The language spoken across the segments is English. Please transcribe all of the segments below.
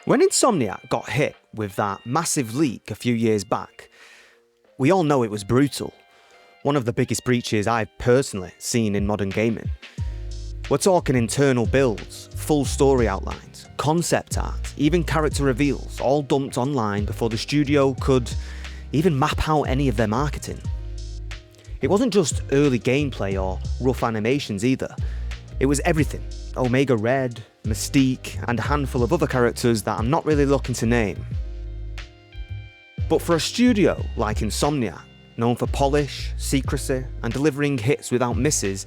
When Insomniac got hit with that massive leak a few years back, we all know it was brutal. One of the biggest breaches I've personally seen in modern gaming. We're talking internal builds, full story outlines, concept art, even character reveals, all dumped online before the studio could even map out any of their marketing. It wasn't just early gameplay or rough animations either. It was everything. Omega Red, Mystique, and a handful of other characters that I'm not really looking to name. But for a studio like Insomniac, known for polish, secrecy, and delivering hits without misses,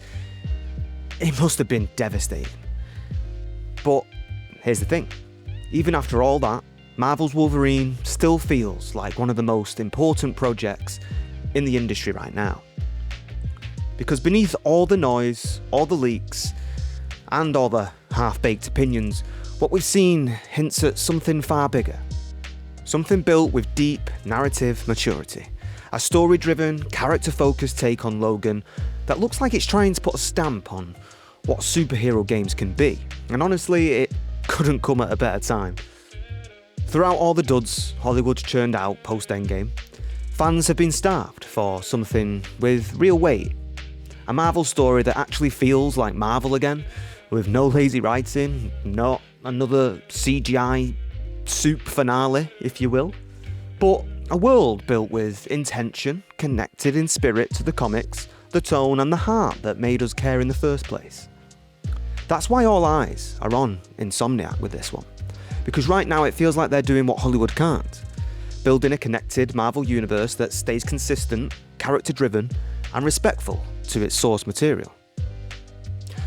it must have been devastating. But here's the thing, even after all that, Marvel's Wolverine still feels like one of the most important projects in the industry right now. Because beneath all the noise, all the leaks, and all the half-baked opinions, what we've seen hints at something far bigger. Something built with deep narrative maturity. A story-driven, character-focused take on Logan that looks like it's trying to put a stamp on what superhero games can be. And honestly, it couldn't come at a better time. Throughout all the duds Hollywood churned out post-Endgame, fans have been starved for something with real weight. A Marvel story that actually feels like Marvel again, with no lazy writing, not another CGI soup finale, if you will, but a world built with intention, connected in spirit to the comics, the tone and the heart that made us care in the first place. That's why all eyes are on Insomniac with this one, because right now it feels like they're doing what Hollywood can't, building a connected Marvel universe that stays consistent, character-driven, and respectful to its source material.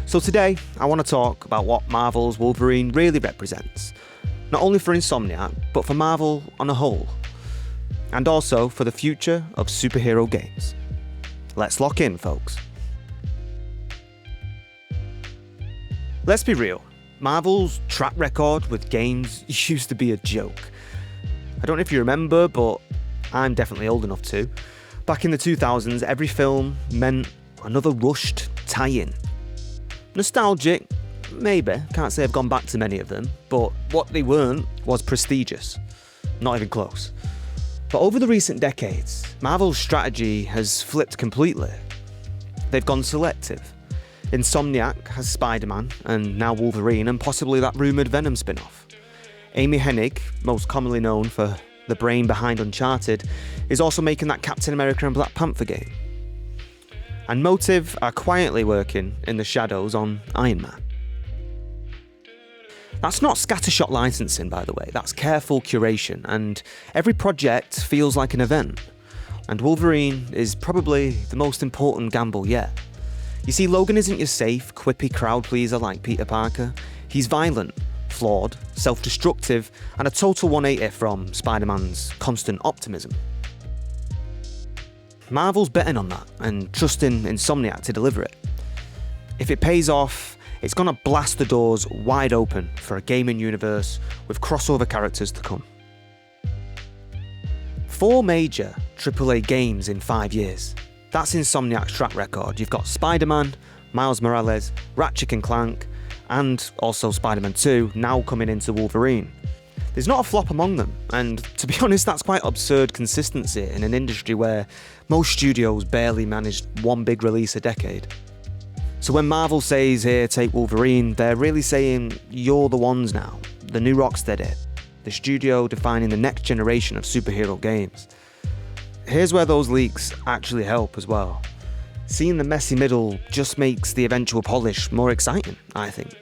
So today, I want to talk about what Marvel's Wolverine really represents, not only for Insomniac, but for Marvel on a whole, and also for the future of superhero games. Let's lock in, folks. Let's be real, Marvel's track record with games used to be a joke. I don't know if you remember, but I'm definitely old enough to. Back in the 2000s, every film meant another rushed tie-in. Nostalgic, maybe, can't say I've gone back to many of them, but what they weren't was prestigious. Not even close. But over the recent decades, Marvel's strategy has flipped completely. They've gone selective. Insomniac has Spider-Man, and now Wolverine, and possibly that rumoured Venom spin-off. Amy Hennig, most commonly known for the brain behind Uncharted, is also making that Captain America and Black Panther game. And Motive are quietly working in the shadows on Iron Man. That's not scattershot licensing, by the way, that's careful curation, and every project feels like an event. And Wolverine is probably the most important gamble yet. You see, Logan isn't your safe, quippy crowd pleaser like Peter Parker. He's violent, flawed, self-destructive, and a total 180 from Spider-Man's constant optimism. Marvel's betting on that and trusting Insomniac to deliver it. If it pays off, it's gonna blast the doors wide open for a gaming universe with crossover characters to come. 4 major AAA games in 5 years. That's Insomniac's track record. You've got Spider-Man, Miles Morales, Ratchet & Clank, and also Spider-Man 2 now coming into Wolverine. There's not a flop among them, and to be honest, that's quite absurd consistency in an industry where most studios barely managed one big release a decade. So when Marvel says, here, take Wolverine, they're really saying, you're the ones now, the new Rocksteady, the studio defining the next generation of superhero games. Here's where those leaks actually help as well. Seeing the messy middle just makes the eventual polish more exciting, I think.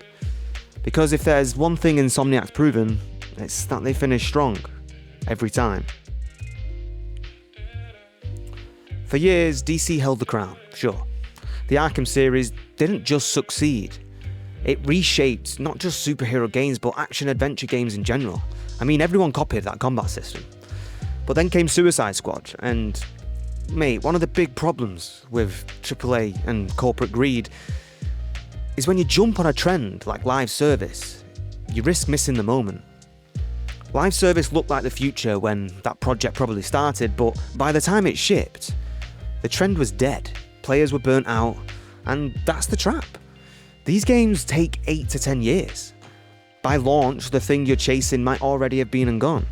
Because if there's one thing Insomniac's proven, it's that they finish strong, every time. For years, DC held the crown, sure. The Arkham series didn't just succeed. It reshaped not just superhero games, but action-adventure games in general. I mean, everyone copied that combat system. But then came Suicide Squad, and mate, one of the big problems with AAA and corporate greed is when you jump on a trend like live service, you risk missing the moment. Live service looked like the future when that project probably started, but by the time it shipped, the trend was dead, players were burnt out, and that's the trap. These games take 8 to 10 years. By launch, the thing you're chasing might already have been and gone.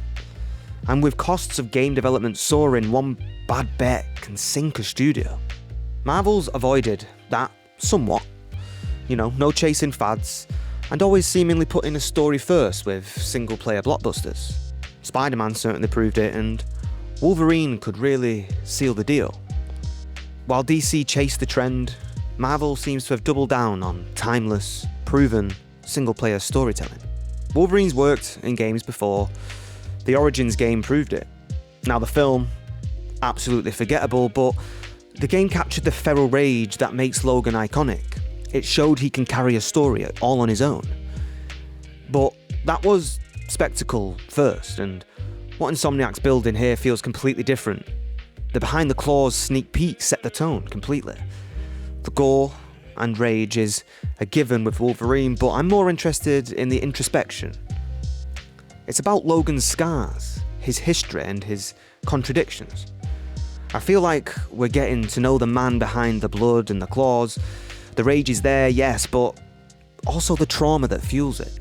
And with costs of game development soaring, one bad bet can sink a studio. Marvel's avoided that somewhat. No chasing fads, and always seemingly putting a story first with single-player blockbusters. Spider-Man certainly proved it, and Wolverine could really seal the deal. While DC chased the trend, Marvel seems to have doubled down on timeless, proven, single-player storytelling. Wolverine's worked in games before. The Origins game proved it. Now the film, absolutely forgettable, but the game captured the feral rage that makes Logan iconic. It showed he can carry a story all on his own. But that was spectacle first, and what Insomniac's building here feels completely different. The behind the claws sneak peek set the tone completely. The gore and rage is a given with Wolverine, but I'm more interested in the introspection. It's about Logan's scars, his history and his contradictions. I feel like we're getting to know the man behind the blood and the claws. The rage is there, yes, but also the trauma that fuels it.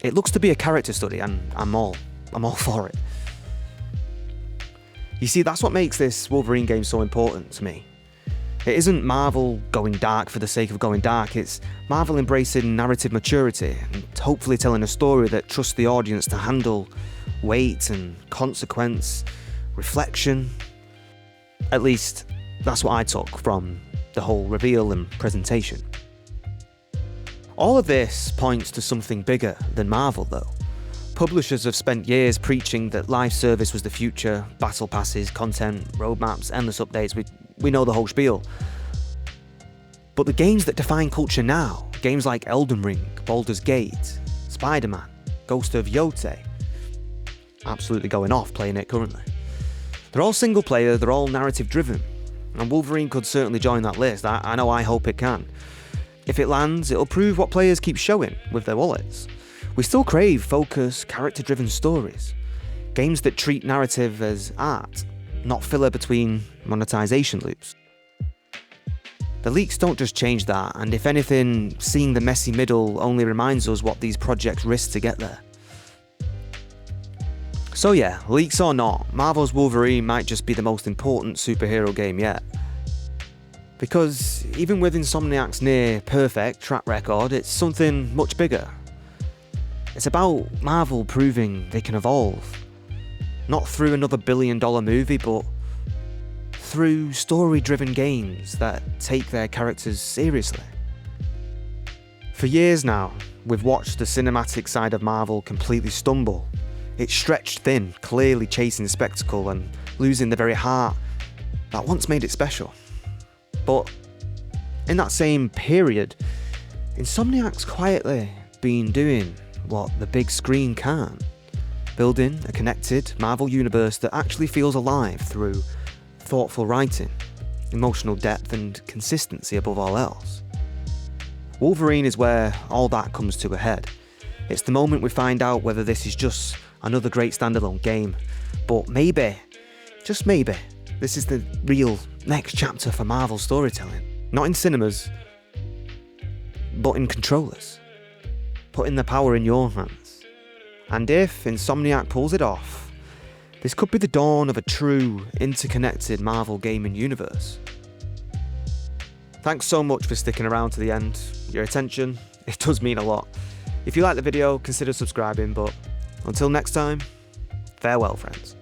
It looks to be a character study, and I'm all for it. You see, that's what makes this Wolverine game so important to me. It isn't Marvel going dark for the sake of going dark, it's Marvel embracing narrative maturity and hopefully telling a story that trusts the audience to handle weight and consequence, reflection. At least, that's what I took from the whole reveal and presentation. All of this points to something bigger than Marvel though. Publishers have spent years preaching that live service was the future, battle passes, content, roadmaps, endless updates, we know the whole spiel. But the games that define culture now, games like Elden Ring, Baldur's Gate, Spider-Man, Ghost of Yote, absolutely going off playing it currently. They're all single player, they're all narrative driven, and Wolverine could certainly join that list. I hope it can. If it lands, it'll prove what players keep showing with their wallets. We still crave focused, character-driven stories. Games that treat narrative as art, not filler between monetization loops. The leaks don't just change that, and if anything, seeing the messy middle only reminds us what these projects risk to get there. So yeah, leaks or not, Marvel's Wolverine might just be the most important superhero game yet. Because even with Insomniac's near perfect track record, it's something much bigger. It's about Marvel proving they can evolve. Not through another billion-dollar movie, but through story-driven games that take their characters seriously. For years now, we've watched the cinematic side of Marvel completely stumble. It's stretched thin, clearly chasing spectacle and losing the very heart that once made it special. But in that same period, Insomniac's quietly been doing what the big screen can't. Building a connected Marvel universe that actually feels alive through thoughtful writing, emotional depth and consistency above all else. Wolverine is where all that comes to a head. It's the moment we find out whether this is just another great standalone game, but maybe, just maybe, this is the real next chapter for Marvel storytelling. Not in cinemas, but in controllers. Putting the power in your hands. And if Insomniac pulls it off, this could be the dawn of a true, interconnected Marvel gaming universe. Thanks so much for sticking around to the end. Your attention, it does mean a lot. If you like the video, consider subscribing, but until next time, farewell friends.